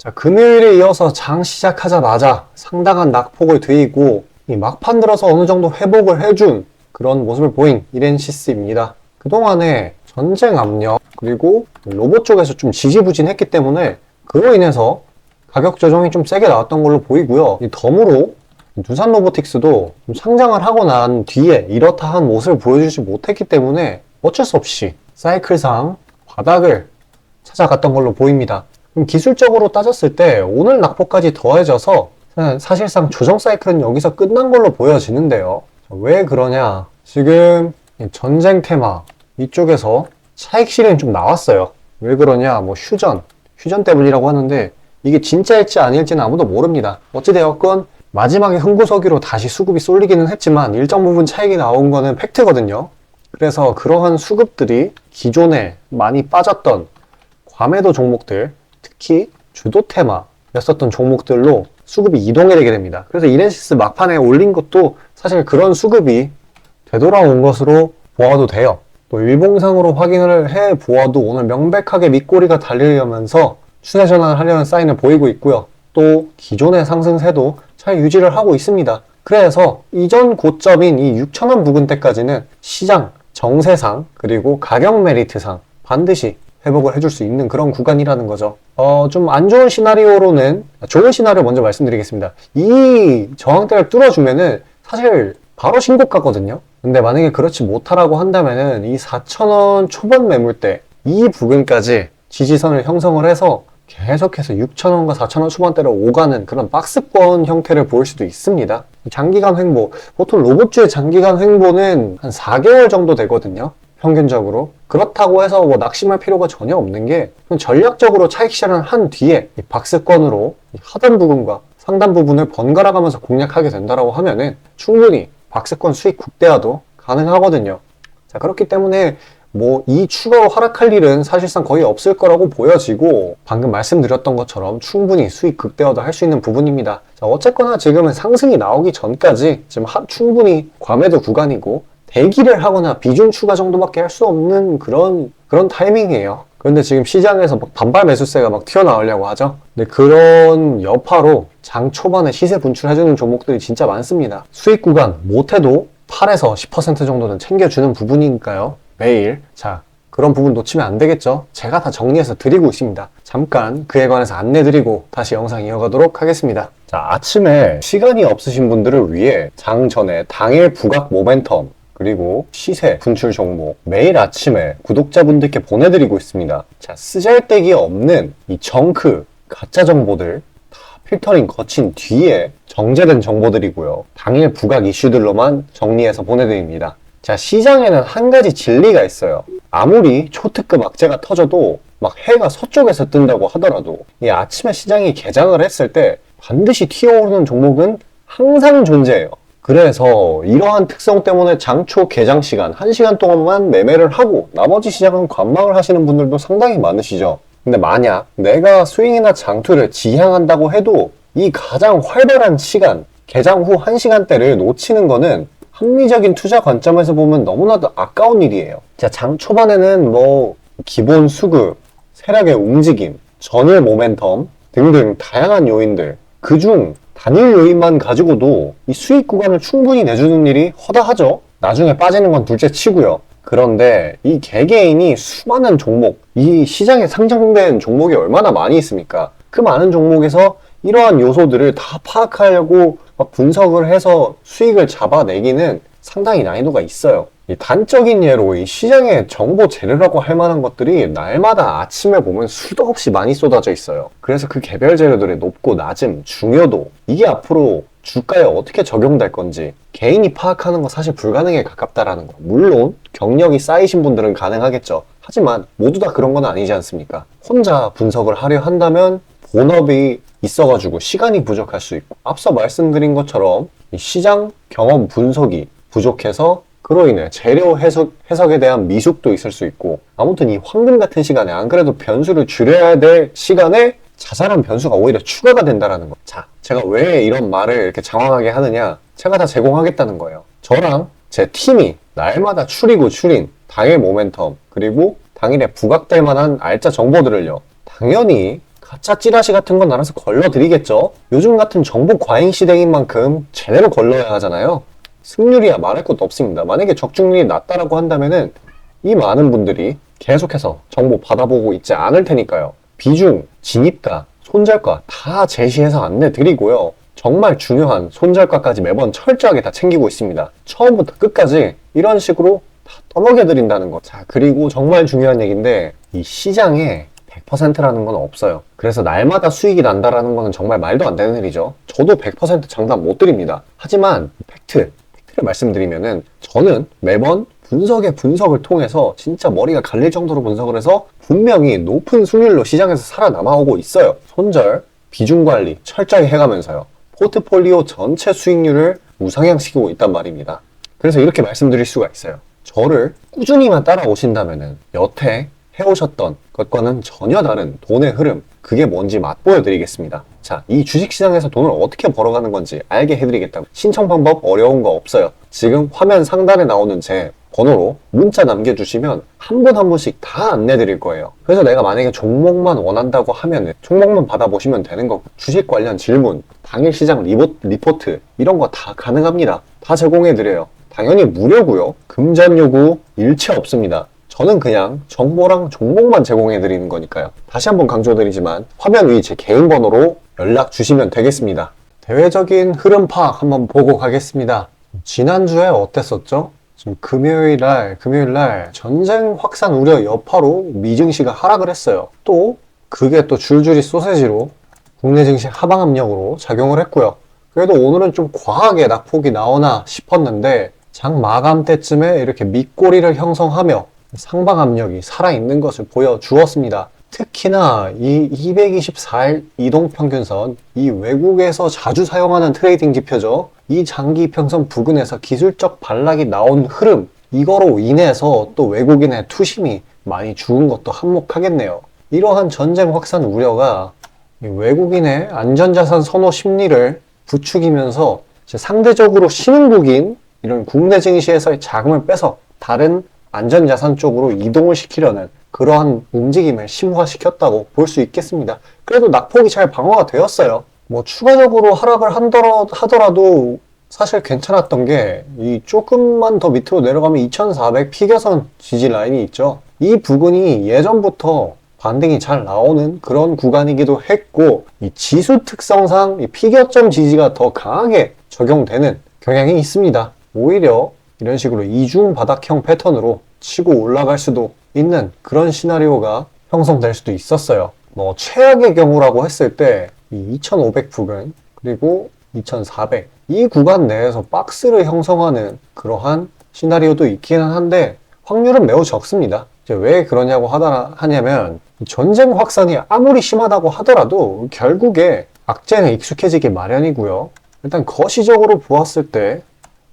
자, 금요일에 이어서 장 시작하자마자 상당한 낙폭을 드이고 이 막판 들어서 어느 정도 회복을 해준 그런 모습을 보인 이렌시스입니다. 그동안에 전쟁 압력 그리고 로봇 쪽에서 좀 지지부진했기 때문에 그로 인해서 가격 조정이 좀 세게 나왔던 걸로 보이고요. 덤으로 두산 로보틱스도 좀 상장을 하고 난 뒤에 이렇다 한 모습을 보여주지 못했기 때문에 어쩔 수 없이 사이클상 바닥을 찾아갔던 걸로 보입니다. 기술적으로 따졌을 때 오늘 낙폭까지 더해져서 사실상 조정 사이클은 여기서 끝난 걸로 보여지는데요. 왜 그러냐? 지금 전쟁 테마 이쪽에서 차익 실현이 좀 나왔어요. 왜 그러냐? 뭐 휴전 때문이라고 하는데 이게 진짜일지 아닐지는 아무도 모릅니다. 어찌되었건 마지막에 흥구석유로 다시 수급이 쏠리기는 했지만 일정 부분 차익이 나온 거는 팩트거든요. 그래서 그러한 수급들이 기존에 많이 빠졌던 과매도 종목들, 특히 주도 테마였었던 종목들로 수급이 이동이 되게 됩니다. 그래서 이렌시스 막판에 올린 것도 사실 그런 수급이 되돌아온 것으로 보아도 돼요. 또 일봉상으로 확인을 해 보아도 오늘 명백하게 밑꼬리가 달리려면서 추세 전환을 하려는 사인을 보이고 있고요. 또 기존의 상승세도 잘 유지를 하고 있습니다. 그래서 이전 고점인 이 6,000원 부근대까지는 시장 정세상 그리고 가격 메리트상 반드시 회복을 해줄 수 있는 그런 구간이라는 거죠. 좀 안 좋은 시나리오로는 좋은 시나리오 먼저 말씀드리겠습니다. 이 저항대를 뚫어주면은 사실 바로 신고가거든요. 근데 만약에 그렇지 못하라고 한다면은 이 4,000원 초반 매물대 이 부근까지 지지선을 형성을 해서 계속해서 6,000원과 4,000원 초반대로 오가는 그런 박스권 형태를 보일 수도 있습니다. 장기간 횡보, 보통 로봇주의 장기간 횡보는 한 4개월 정도 되거든요. 평균적으로. 그렇다고 해서 뭐 낙심할 필요가 전혀 없는 게 전략적으로 차익 실현을 한 뒤에 이 박스권으로 하단 부분과 상단 부분을 번갈아 가면서 공략하게 된다라고 하면은 충분히 박스권 수익 극대화도 가능하거든요. 자, 그렇기 때문에 뭐 이 추가로 하락할 일은 사실상 거의 없을 거라고 보여지고 방금 말씀드렸던 것처럼 충분히 수익 극대화도 할 수 있는 부분입니다. 자, 어쨌거나 지금은 상승이 나오기 전까지 지금 충분히 과매도 구간이고 대기를 하거나 비중 추가 정도밖에 할 수 없는 그런 타이밍이에요. 그런데 지금 시장에서 막 반발 매수세가 막 튀어나오려고 하죠. 근데 그런 여파로 장 초반에 시세 분출해주는 종목들이 진짜 많습니다. 수익 구간 못해도 8에서 10% 정도는 챙겨주는 부분이니까요. 매일. 자, 그런 부분 놓치면 안 되겠죠? 제가 다 정리해서 드리고 있습니다. 잠깐 그에 관해서 안내드리고 다시 영상 이어가도록 하겠습니다. 자, 아침에 시간이 없으신 분들을 위해 장 전에 당일 부각 모멘텀 그리고 시세 분출 종목 매일 아침에 구독자분들께 보내드리고 있습니다. 자, 쓰잘데기 없는 이 정크 가짜 정보들 다 필터링 거친 뒤에 정제된 정보들이고요. 당일 부각 이슈들로만 정리해서 보내드립니다. 자, 시장에는 한 가지 진리가 있어요. 아무리 초특급 악재가 터져도 막 해가 서쪽에서 뜬다고 하더라도 이 아침에 시장이 개장을 했을 때 반드시 튀어오르는 종목은 항상 존재해요. 그래서 이러한 특성 때문에 장초 개장 시간 1시간 동안만 매매를 하고 나머지 시장은 관망을 하시는 분들도 상당히 많으시죠. 근데 만약 내가 스윙이나 장투를 지향한다고 해도 이 가장 활발한 시간 개장 후 1시간대를 놓치는 거는 합리적인 투자 관점에서 보면 너무나도 아까운 일이에요. 자, 장 초반에는 뭐 기본 수급, 세력의 움직임, 전일 모멘텀 등등 다양한 요인들 그중 단일 요인만 가지고도 이 수익 구간을 충분히 내주는 일이 허다하죠. 나중에 빠지는 건 둘째 치고요. 그런데 이 개개인이 수많은 종목, 이 시장에 상장된 종목이 얼마나 많이 있습니까? 그 많은 종목에서 이러한 요소들을 다 파악하려고 막 분석을 해서 수익을 잡아내기는 상당히 난이도가 있어요. 이 단적인 예로 이 시장에 정보 재료라고 할 만한 것들이 날마다 아침에 보면 수도 없이 많이 쏟아져 있어요. 그래서 그 개별 재료들의 높고 낮음, 중요도 이게 앞으로 주가에 어떻게 적용될 건지 개인이 파악하는 거 사실 불가능에 가깝다라는 거. 물론 경력이 쌓이신 분들은 가능하겠죠. 하지만 모두 다 그런 건 아니지 않습니까? 혼자 분석을 하려 한다면 본업이 있어가지고 시간이 부족할 수 있고 앞서 말씀드린 것처럼 이 시장 경험 분석이 부족해서 그로 인해 재료 해석에 대한 미숙도 있을 수 있고 아무튼 이 황금 같은 시간에 안 그래도 변수를 줄여야 될 시간에 자잘한 변수가 오히려 추가가 된다는 거. 자, 제가 왜 이런 말을 이렇게 장황하게 하느냐? 제가 다 제공하겠다는 거예요. 저랑 제 팀이 날마다 추리고 추린 당일 모멘텀 그리고 당일에 부각될 만한 알짜 정보들을요. 당연히 가짜 찌라시 같은 건 알아서 걸러드리겠죠. 요즘 같은 정보 과잉 시대인 만큼 제대로 걸러야 하잖아요. 승률이야 말할 것도 없습니다. 만약에 적중률이 낮다라고 한다면은 이 많은 분들이 계속해서 정보 받아보고 있지 않을 테니까요. 비중, 진입가, 손절가 다 제시해서 안내드리고요. 정말 중요한 손절가까지 매번 철저하게 다 챙기고 있습니다. 처음부터 끝까지 이런 식으로 다 떠먹여드린다는 거. 자, 그리고 정말 중요한 얘기인데 이 시장에 100%라는 건 없어요. 그래서 날마다 수익이 난다라는 거는 정말 말도 안 되는 일이죠. 저도 100% 장담 못 드립니다. 하지만 팩트를 말씀드리면은 저는 매번 분석을 통해서 진짜 머리가 갈릴 정도로 분석을 해서 분명히 높은 수익률로 시장에서 살아남아오고 있어요. 손절, 비중 관리 철저히 해가면서요. 포트폴리오 전체 수익률을 우상향시키고 있단 말입니다. 그래서 이렇게 말씀드릴 수가 있어요. 저를 꾸준히만 따라오신다면은 여태 해오셨던 것과는 전혀 다른 돈의 흐름, 그게 뭔지 맛보여 드리겠습니다. 자, 이 주식시장에서 돈을 어떻게 벌어가는 건지 알게 해드리겠다고. 신청 방법 어려운 거 없어요. 지금 화면 상단에 나오는 제 번호로 문자 남겨주시면 한 분 한 분씩 다 안내드릴 거예요. 그래서 내가 만약에 종목만 원한다고 하면 종목만 받아보시면 되는 거고, 주식 관련 질문, 당일 시장 리포트 이런 거 다 가능합니다. 다 제공해드려요. 당연히 무료고요. 금전 요구 일체 없습니다. 저는 그냥 정보랑 종목만 제공해드리는 거니까요. 다시 한번 강조드리지만 화면 위 제 개인 번호로 연락 주시면 되겠습니다. 대외적인 흐름 파악 한번 보고 가겠습니다. 지난주에 어땠었죠? 지금 금요일날 전쟁 확산 우려 여파로 미 증시가 하락을 했어요. 또 그게 또 줄줄이 소세지로 국내 증시 하방 압력으로 작용을 했고요. 그래도 오늘은 좀 과하게 낙폭이 나오나 싶었는데 장 마감 때쯤에 이렇게 밑꼬리를 형성하며 상방 압력이 살아있는 것을 보여주었습니다. 특히나 이 224일 이동평균선, 이 외국에서 자주 사용하는 트레이딩 지표죠. 이 장기 이평선 부근에서 기술적 반락이 나온 흐름, 이거로 인해서 또 외국인의 투심이 많이 죽은 것도 한몫하겠네요. 이러한 전쟁 확산 우려가 외국인의 안전자산 선호 심리를 부추기면서 상대적으로 신흥국인 이런 국내 증시에서의 자금을 빼서 다른 안전자산 쪽으로 이동을 시키려는 그러한 움직임을 심화시켰다고 볼 수 있겠습니다. 그래도 낙폭이 잘 방어가 되었어요. 뭐 추가적으로 하락을 하더라도 사실 괜찮았던 게 이 조금만 더 밑으로 내려가면 2400 피겨선 지지 라인이 있죠. 이 부분이 예전부터 반등이 잘 나오는 그런 구간이기도 했고, 이 지수 특성상 이 피겨점 지지가 더 강하게 적용되는 경향이 있습니다. 오히려 이런 식으로 이중 바닥형 패턴으로 치고 올라갈 수도 있는 그런 시나리오가 형성될 수도 있었어요. 뭐 최악의 경우라고 했을 때 이 2500 부근 그리고 2400 이 구간 내에서 박스를 형성하는 그러한 시나리오도 있기는 한데 확률은 매우 적습니다. 이제 왜 그러냐고 하냐면 전쟁 확산이 아무리 심하다고 하더라도 결국에 악재는 익숙해지기 마련이고요. 일단 거시적으로 보았을 때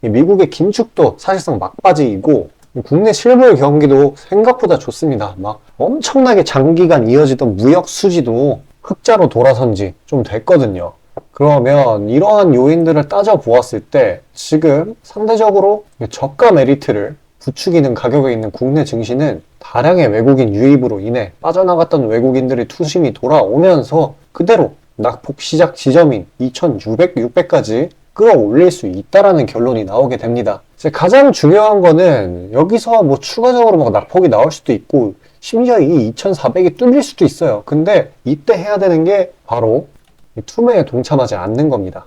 미국의 긴축도 사실상 막바지이고 국내 실물 경기도 생각보다 좋습니다. 막 엄청나게 장기간 이어지던 무역 수지도 흑자로 돌아선 지 좀 됐거든요. 그러면 이러한 요인들을 따져보았을 때 지금 상대적으로 저가 메리트를 부추기는 가격에 있는 국내 증시는 다량의 외국인 유입으로 인해 빠져나갔던 외국인들의 투심이 돌아오면서 그대로 낙폭 시작 지점인 2600, 600까지 끌어올릴 수 있다라는 결론이 나오게 됩니다. 이제 가장 중요한 거는 여기서 뭐 추가적으로 막 낙폭이 나올 수도 있고 심지어 이 2400이 뚫릴 수도 있어요. 근데 이때 해야 되는 게 바로 투매에 동참하지 않는 겁니다.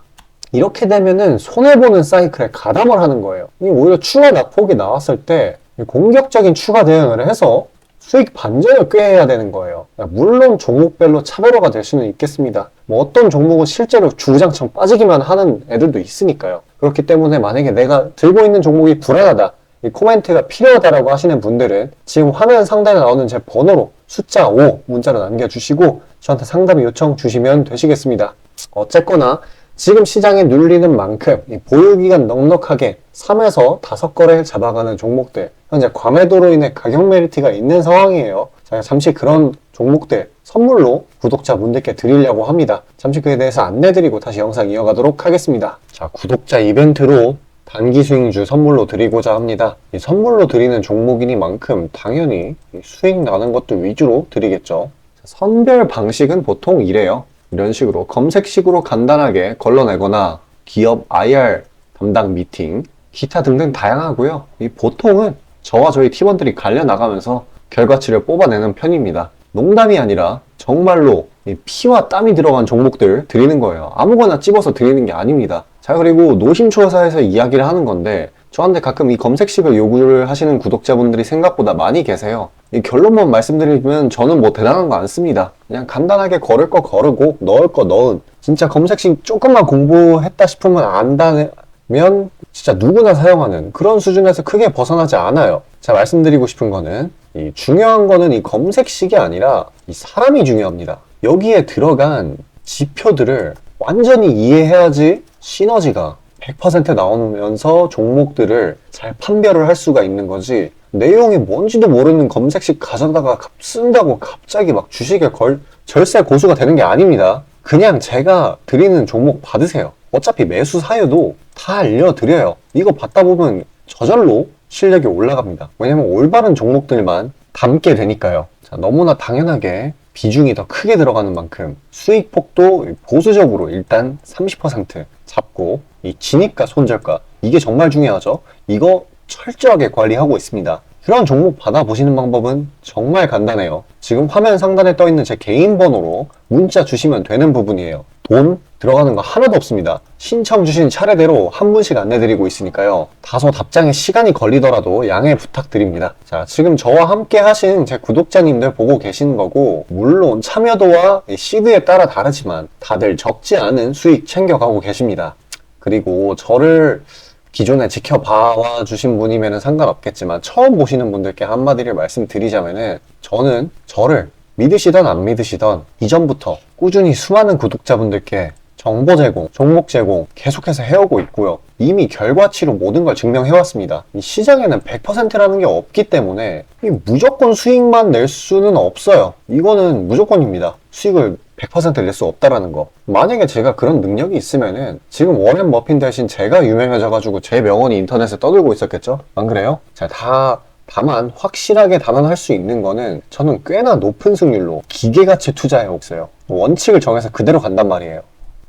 이렇게 되면은 손해보는 사이클에 가담을 하는 거예요. 오히려 추가 낙폭이 나왔을 때 공격적인 추가 대응을 해서 수익 반전을 꾀해야 되는 거예요. 물론 종목별로 차별화가 될 수는 있겠습니다. 뭐 어떤 종목은 실제로 주구장창 빠지기만 하는 애들도 있으니까요. 그렇기 때문에 만약에 내가 들고 있는 종목이 불안하다, 이 코멘트가 필요하다라고 하시는 분들은 지금 화면 상단에 나오는 제 번호로 숫자 5 문자로 남겨주시고 저한테 상담 요청 주시면 되시겠습니다. 어쨌거나 지금 시장에 눌리는 만큼 보유기간 넉넉하게 3에서 5거래 잡아가는 종목들, 현재 과매도로 인해 가격 메리트가 있는 상황이에요. 제가 잠시 그런 종목들 선물로 구독자분들께 드리려고 합니다. 잠시 그에 대해서 안내드리고 다시 영상 이어가도록 하겠습니다. 자, 구독자 이벤트로 단기 수익주 선물로 드리고자 합니다. 이 선물로 드리는 종목이니만큼 당연히 수익 나는 것도 위주로 드리겠죠. 선별 방식은 보통 이래요. 이런 식으로 검색식으로 간단하게 걸러내거나 기업 IR 담당 미팅, 기타 등등 다양하고요. 이 보통은 저와 저희 팀원들이 갈려 나가면서 결과치를 뽑아내는 편입니다. 농담이 아니라 정말로 이 피와 땀이 들어간 종목들 드리는 거예요. 아무거나 찝어서 드리는 게 아닙니다. 자, 그리고 노심초사에서 이야기를 하는 건데 저한테 가끔 이 검색식을 요구를 하시는 구독자분들이 생각보다 많이 계세요. 이 결론만 말씀드리면 저는 뭐 대단한 거 안 씁니다. 그냥 간단하게 걸을 거 거르고 넣을 거 넣은, 진짜 검색식 조금만 공부했다 싶으면 안다면 진짜 누구나 사용하는 그런 수준에서 크게 벗어나지 않아요. 제가 말씀드리고 싶은 거는 중요한 거는 이 검색식이 아니라 이 사람이 중요합니다. 여기에 들어간 지표들을 완전히 이해해야지 시너지가 100% 나오면서 종목들을 잘 판별을 할 수가 있는 거지, 내용이 뭔지도 모르는 검색식 가져다가 쓴다고 갑자기 막 주식에 절세 고수가 되는 게 아닙니다. 그냥 제가 드리는 종목 받으세요. 어차피 매수 사유도 다 알려드려요. 이거 받다 보면 저절로 실력이 올라갑니다. 왜냐면 올바른 종목들만 담게 되니까요. 자, 너무나 당연하게 비중이 더 크게 들어가는 만큼 수익폭도 보수적으로 일단 30% 잡고, 이 진입가 손절가, 이게 정말 중요하죠. 이거 철저하게 관리하고 있습니다. 그런 종목 받아보시는 방법은 정말 간단해요. 지금 화면 상단에 떠있는 제 개인 번호로 문자 주시면 되는 부분이에요. 돈 들어가는 거 하나도 없습니다. 신청 주신 차례대로 한 분씩 안내드리고 있으니까요. 다소 답장에 시간이 걸리더라도 양해 부탁드립니다. 자, 지금 저와 함께 하신 제 구독자님들 보고 계시는 거고, 물론 참여도와 시드에 따라 다르지만 다들 적지 않은 수익 챙겨가고 계십니다. 그리고 저를 기존에 지켜봐 주신 분이면 상관없겠지만 처음 보시는 분들께 한마디를 말씀드리자면은, 저는 저를 믿으시던 안 믿으시던 이전부터 꾸준히 수많은 구독자분들께 정보 제공, 종목 제공 계속해서 해오고 있고요. 이미 결과치로 모든 걸 증명해왔습니다. 이 시장에는 100%라는 게 없기 때문에 무조건 수익만 낼 수는 없어요. 이거는 무조건입니다. 수익을 100% 낼 수 없다라는 거. 만약에 제가 그런 능력이 있으면은 지금 워렌 버핏 대신 제가 유명해져가지고 제 명언이 인터넷에 떠들고 있었겠죠? 안 그래요? 자, 다만 확실하게 단언할 수 있는 거는 저는 꽤나 높은 승률로 기계가치 투자해 왔어요. 원칙을 정해서 그대로 간단 말이에요.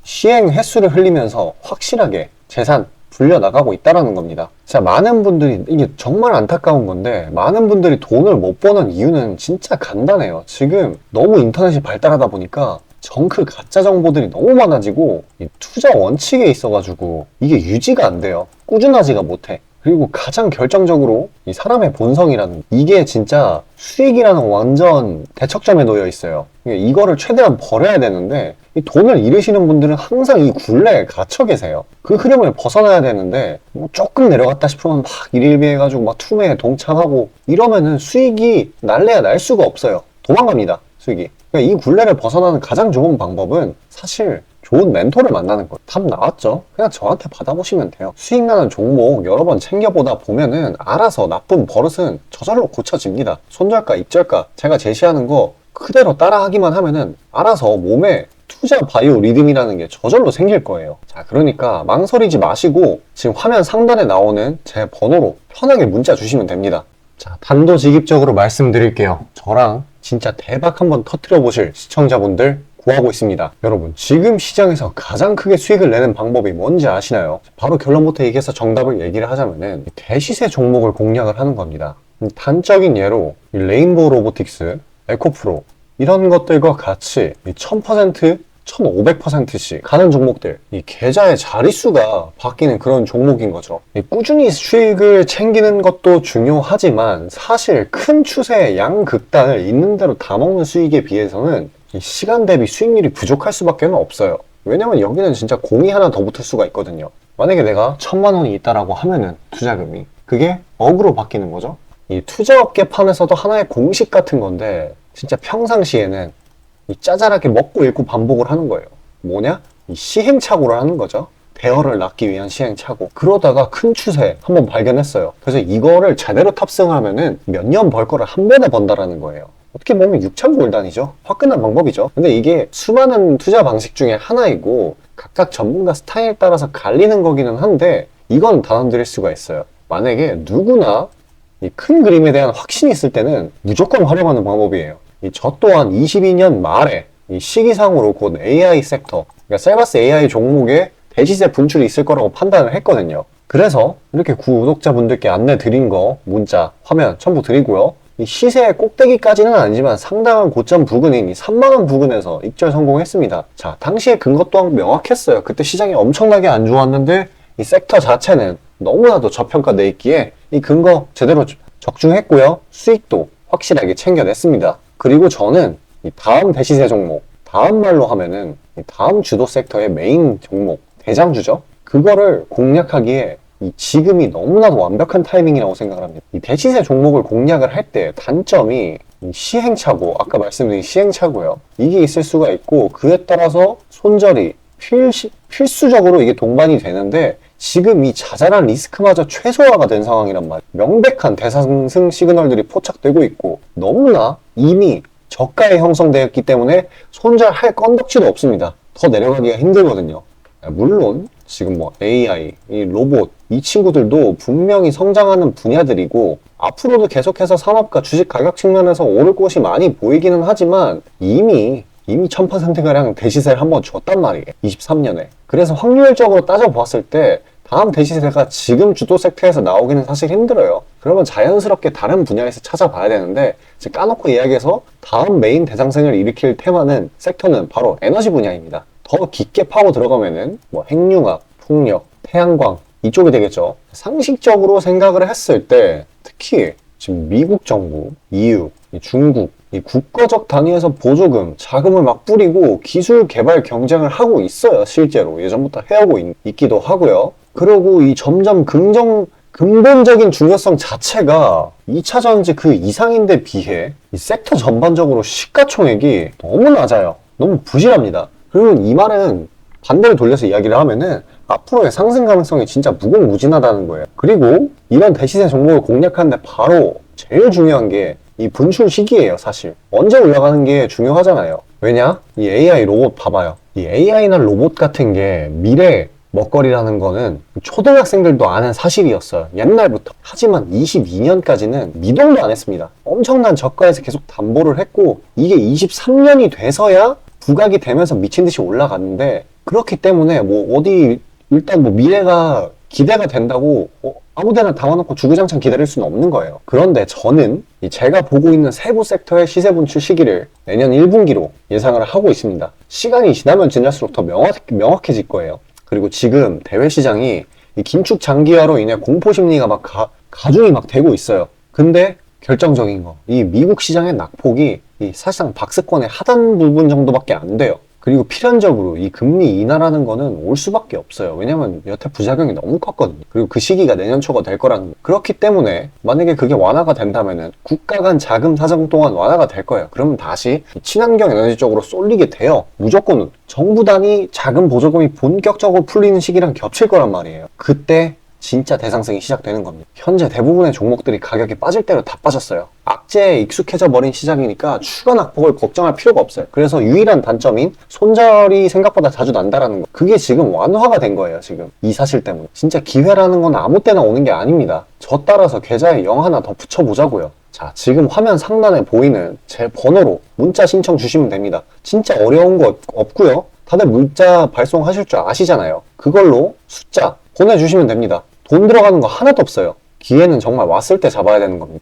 시행 횟수를 흘리면서 확실하게 재산 불려나가고 있다는 겁니다. 자, 많은 분들이, 이게 정말 안타까운 건데, 많은 분들이 돈을 못 버는 이유는 진짜 간단해요. 지금 너무 인터넷이 발달하다 보니까 정크 가짜 정보들이 너무 많아지고 이 투자 원칙에 있어가지고 이게 유지가 안 돼요. 꾸준하지가 못해. 그리고 가장 결정적으로 이 사람의 본성이라는, 이게 진짜 수익이라는 완전 대척점에 놓여 있어요. 이거를 최대한 버려야 되는데, 이 돈을 잃으시는 분들은 항상 이 굴레에 갇혀 계세요. 그 흐름을 벗어나야 되는데 뭐 조금 내려갔다 싶으면 막 일일비해가지고 막 투매에 동참하고 이러면은 수익이 날래야 날 수가 없어요. 도망갑니다, 수익이. 그러니까 이 굴레를 벗어나는 가장 좋은 방법은 사실 좋은 멘토를 만나는 거예요. 답 나왔죠? 그냥 저한테 받아보시면 돼요. 수익 나는 종목 여러 번 챙겨보다 보면은 알아서 나쁜 버릇은 저절로 고쳐집니다. 손절가, 입절가 제가 제시하는 거 그대로 따라하기만 하면은 알아서 몸에 투자 바이오 리듬이라는 게 저절로 생길 거예요. 자, 그러니까 망설이지 마시고 지금 화면 상단에 나오는 제 번호로 편하게 문자 주시면 됩니다. 자, 단도직입적으로 말씀드릴게요. 저랑 진짜 대박 한번 터뜨려 보실 시청자분들 구하고 있습니다. 여러분, 지금 시장에서 가장 크게 수익을 내는 방법이 뭔지 아시나요? 바로 결론부터 얘기해서 정답을 얘기를 하자면은 대시세 종목을 공략을 하는 겁니다. 단적인 예로 레인보우 로보틱스, 에코프로 이런 것들과 같이 1000%, 1500%씩 가는 종목들, 이 계좌의 자릿수가 바뀌는 그런 종목인 거죠. 꾸준히 수익을 챙기는 것도 중요하지만 사실 큰 추세의 양극단을 있는 대로 다 먹는 수익에 비해서는 이 시간 대비 수익률이 부족할 수밖에 없어요. 왜냐면 여기는 진짜 공이 하나 더 붙을 수가 있거든요. 만약에 내가 1000만 원이 있다라고 하면은 투자금이, 그게 억으로 바뀌는 거죠. 이 투자업계판에서도 하나의 공식 같은 건데 진짜 평상시에는 이 짜잘하게 먹고 읽고 반복을 하는 거예요. 뭐냐? 이 시행착오를 하는 거죠. 대어를 낳기 위한 시행착오. 그러다가 큰 추세 한번 발견했어요. 그래서 이거를 제대로 탑승하면은 몇 년 벌 거를 한 번에 번다라는 거예요. 어떻게 보면 6천골단이죠. 화끈한 방법이죠. 근데 이게 수많은 투자 방식 중에 하나이고 각각 전문가 스타일에 따라서 갈리는 거기는 한데, 이건 단언드릴 수가 있어요. 만약에 누구나 이 큰 그림에 대한 확신이 있을 때는 무조건 활용하는 방법이에요. 저 또한 22년 말에 이 시기상으로 곧 AI 섹터, 그러니까 셀바스 AI 종목에 대시세 분출이 있을 거라고 판단을 했거든요. 그래서 이렇게 구독자분들께 안내 드린 거 문자, 화면 첨부 드리고요. 이 시세의 꼭대기까지는 아니지만 상당한 고점 부근인 이 3만원 부근에서 익절 성공했습니다. 자, 당시에 근거 또한 명확했어요. 그때 시장이 엄청나게 안 좋았는데 이 섹터 자체는 너무나도 저평가돼 있기에 이 근거 제대로 적중했고요. 수익도 확실하게 챙겨냈습니다. 그리고 저는 이 다음 대시세 종목, 다음 말로 하면은 이 다음 주도 섹터의 메인 종목, 대장주죠. 그거를 공략하기에 지금이 너무나도 완벽한 타이밍이라고 생각을 합니다. 이 대시세 종목을 공략을 할 때 단점이 시행착오, 아까 말씀드린 시행착오요. 이게 있을 수가 있고 그에 따라서 손절이 필수적으로 이게 동반이 되는데 지금 이 자잘한 리스크마저 최소화가 된 상황이란 말이에요. 명백한 대상승 시그널들이 포착되고 있고 너무나 이미 저가에 형성되었기 때문에 손절할 건덕지도 없습니다. 더 내려가기가 힘들거든요. 물론 지금 뭐 AI, 이 로봇, 이 친구들도 분명히 성장하는 분야들이고 앞으로도 계속해서 산업과 주식 가격 측면에서 오를 곳이 많이 보이기는 하지만 이미 1000%가량 대시세를 한번 줬단 말이에요. 23년에. 그래서 확률적으로 따져보았을 때 다음 대시세가 지금 주도 섹터에서 나오기는 사실 힘들어요. 그러면 자연스럽게 다른 분야에서 찾아봐야 되는데 까놓고 이야기해서 다음 메인 대상승을 일으킬 테마는 섹터는 바로 에너지 분야입니다. 더 깊게 파고 들어가면은 뭐 핵융합, 풍력, 태양광 이쪽이 되겠죠. 상식적으로 생각을 했을 때 특히 지금 미국 정부, EU, 중국 이 국가적 단위에서 보조금, 자금을 막 뿌리고 기술 개발 경쟁을 하고 있어요. 실제로 예전부터 해오고 있기도 하고요. 그리고 이 점점 근본적인 중요성 자체가 2차 전지 그 이상인데 비해 이 섹터 전반적으로 시가총액이 너무 낮아요. 너무 부실합니다. 그러면 이 말은 반대로 돌려서 이야기를 하면은 앞으로의 상승 가능성이 진짜 무궁무진하다는 거예요. 그리고 이런 대시세 종목을 공략하는데 바로 제일 중요한 게 이 분출 시기예요. 사실 언제 올라가는 게 중요하잖아요. 왜냐? 이 AI 로봇 봐봐요. 이 AI나 로봇 같은 게 미래 먹거리라는 거는 초등학생들도 아는 사실이었어요. 옛날부터. 하지만 22년까지는 미동도 안 했습니다. 엄청난 저가에서 계속 담보를 했고 이게 23년이 돼서야 부각이 되면서 미친 듯이 올라갔는데 그렇기 때문에 뭐 어디 일단 뭐 미래가 기대가 된다고 아무데나 담아놓고 주구장창 기다릴 수는 없는 거예요. 그런데 저는 제가 보고 있는 세부 섹터의 시세 분출 시기를 내년 1분기로 예상을 하고 있습니다. 시간이 지나면 지날수록 더 명확해질 거예요. 그리고 지금 대외 시장이 이 긴축 장기화로 인해 공포 심리가 막 가중이 막 되고 있어요. 근데 결정적인 거, 이 미국 시장의 낙폭이 사실상 박스권의 하단 부분 정도밖에 안 돼요. 그리고 필연적으로 이 금리 인하라는 거는 올 수밖에 없어요. 왜냐면 여태 부작용이 너무 컸거든요. 그리고 그 시기가 내년 초가 될 거라는 거. 그렇기 때문에 만약에 그게 완화가 된다면은 국가 간 자금 사정 동안 완화가 될 거예요. 그러면 다시 친환경 에너지 쪽으로 쏠리게 돼요. 무조건 정부 단위 자금 보조금이 본격적으로 풀리는 시기랑 겹칠 거란 말이에요. 그때 진짜 대상승이 시작되는 겁니다. 현재 대부분의 종목들이 가격이 빠질 대로 다 빠졌어요. 악재에 익숙해져 버린 시장이니까 추가 낙폭을 걱정할 필요가 없어요. 그래서 유일한 단점인 손절이 생각보다 자주 난다라는 거. 그게 지금 완화가 된 거예요. 지금 이 사실 때문에. 진짜 기회라는 건 아무 때나 오는 게 아닙니다. 저 따라서 계좌에 0 하나 더 붙여보자고요. 자, 지금 화면 상단에 보이는 제 번호로 문자 신청 주시면 됩니다. 진짜 어려운 거 없고요. 다들 문자 발송하실 줄 아시잖아요. 그걸로 숫자 보내주시면 됩니다. 돈 들어가는 거 하나도 없어요. 기회는 정말 왔을 때 잡아야 되는 겁니다.